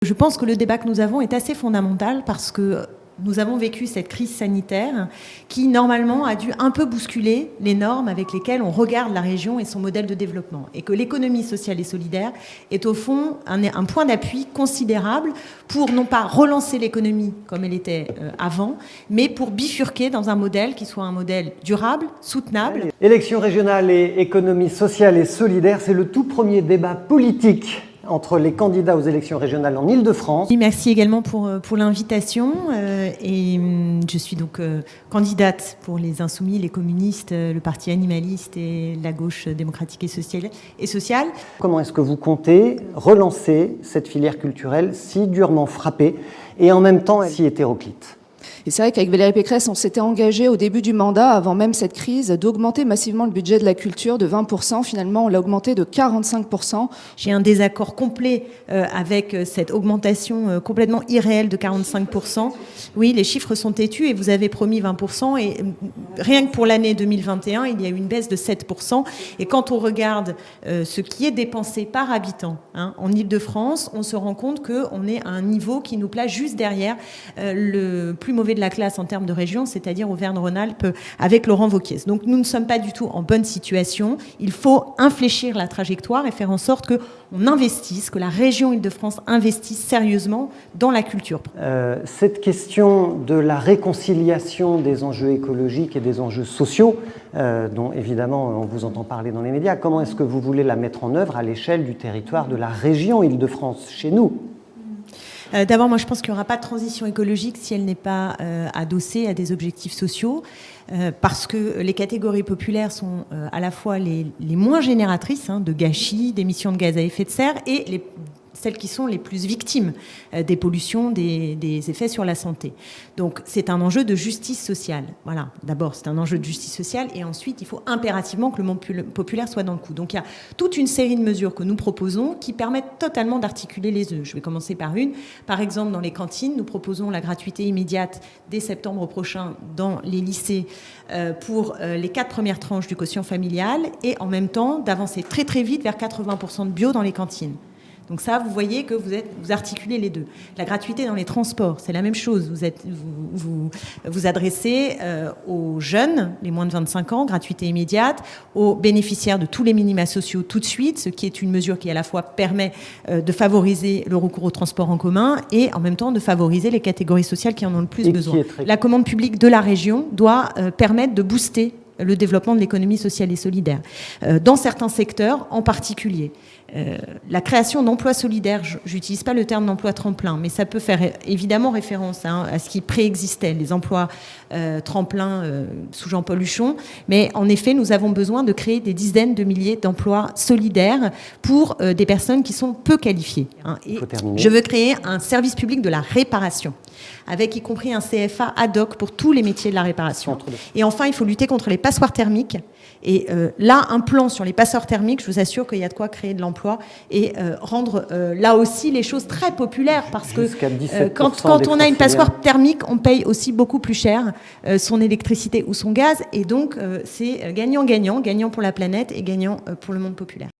Je pense que le débat que nous avons est assez fondamental parce que nous avons vécu cette crise sanitaire qui, normalement, a dû un peu bousculer les normes avec lesquelles on regarde la région et son modèle de développement. Et que l'économie sociale et solidaire est, au fond, un point d'appui considérable pour, non pas relancer l'économie comme elle était avant, mais pour bifurquer dans un modèle qui soit un modèle durable, soutenable. Élections régionales et économie sociale et solidaire, c'est le tout premier débat politique entre les candidats aux élections régionales en Île-de-France. Merci également pour l'invitation. Et je suis donc candidate pour les Insoumis, les communistes, le Parti animaliste et la gauche démocratique et sociale. Comment est-ce que vous comptez relancer cette filière culturelle si durement frappée et en même temps si hétéroclite ? Et c'est vrai qu'avec Valérie Pécresse, on s'était engagé au début du mandat, avant même cette crise, d'augmenter massivement le budget de la culture de 20%. Finalement, on l'a augmenté de 45%. J'ai un désaccord complet avec cette augmentation complètement irréelle de 45%. Oui, les chiffres sont têtus et vous avez promis 20%. Et rien que pour l'année 2021, il y a eu une baisse de 7%. Et quand on regarde ce qui est dépensé par habitant en Île-de-France, on se rend compte qu'on est à un niveau qui nous place juste derrière le plus mauvais de la classe en termes de région, c'est-à-dire Auvergne-Rhône-Alpes avec Laurent Wauquiez. Donc nous ne sommes pas du tout en bonne situation. Il faut infléchir la trajectoire et faire en sorte qu'on investisse, que la région Île-de-France investisse sérieusement dans la culture. Cette question de la réconciliation des enjeux écologiques et des enjeux sociaux, dont évidemment on vous entend parler dans les médias, comment est-ce que vous voulez la mettre en œuvre à l'échelle du territoire de la région Île-de-France, chez nous ? D'abord, moi, je pense qu'il n'y aura pas de transition écologique si elle n'est pas adossée à des objectifs sociaux, parce que les catégories populaires sont à la fois les moins génératrices de gâchis, d'émissions de gaz à effet de serre, et celles qui sont les plus victimes des pollutions, des effets sur la santé. Donc c'est un enjeu de justice sociale. Voilà. D'abord, c'est un enjeu de justice sociale et ensuite, il faut impérativement que le monde populaire soit dans le coup. Donc il y a toute une série de mesures que nous proposons qui permettent totalement d'articuler les œufs. Je vais commencer par une. Par exemple, dans les cantines, nous proposons la gratuité immédiate dès septembre prochain dans les lycées pour les 4 premières tranches du quotient familial et en même temps d'avancer très très vite vers 80% de bio dans les cantines. Donc ça, vous voyez que vous articulez les deux. La gratuité dans les transports, c'est la même chose. Vous adressez aux jeunes, les moins de 25 ans, gratuité immédiate, aux bénéficiaires de tous les minima sociaux tout de suite, ce qui est une mesure qui à la fois permet de favoriser le recours au transport en commun et en même temps de favoriser les catégories sociales qui en ont le plus besoin. La commande publique de la région doit permettre de booster le développement de l'économie sociale et solidaire. Dans certains secteurs en particulier, la création d'emplois solidaires, j'utilise pas le terme d'emploi tremplin, mais ça peut faire évidemment référence à ce qui préexistait, les emplois tremplin sous Jean-Paul Huchon. Mais en effet, nous avons besoin de créer des dizaines de milliers d'emplois solidaires pour des personnes qui sont peu qualifiées. Et je veux créer un service public de la réparation, avec y compris un CFA ad hoc pour tous les métiers de la réparation. Et enfin, il faut lutter contre les passoires thermiques. Et là, un plan sur les passoires thermiques, je vous assure qu'il y a de quoi créer de l'emploi et rendre là aussi les choses très populaires. Parce que quand on a une passoire thermique, on paye aussi beaucoup plus cher son électricité ou son gaz. Et donc, c'est gagnant-gagnant, gagnant pour la planète et gagnant pour le monde populaire.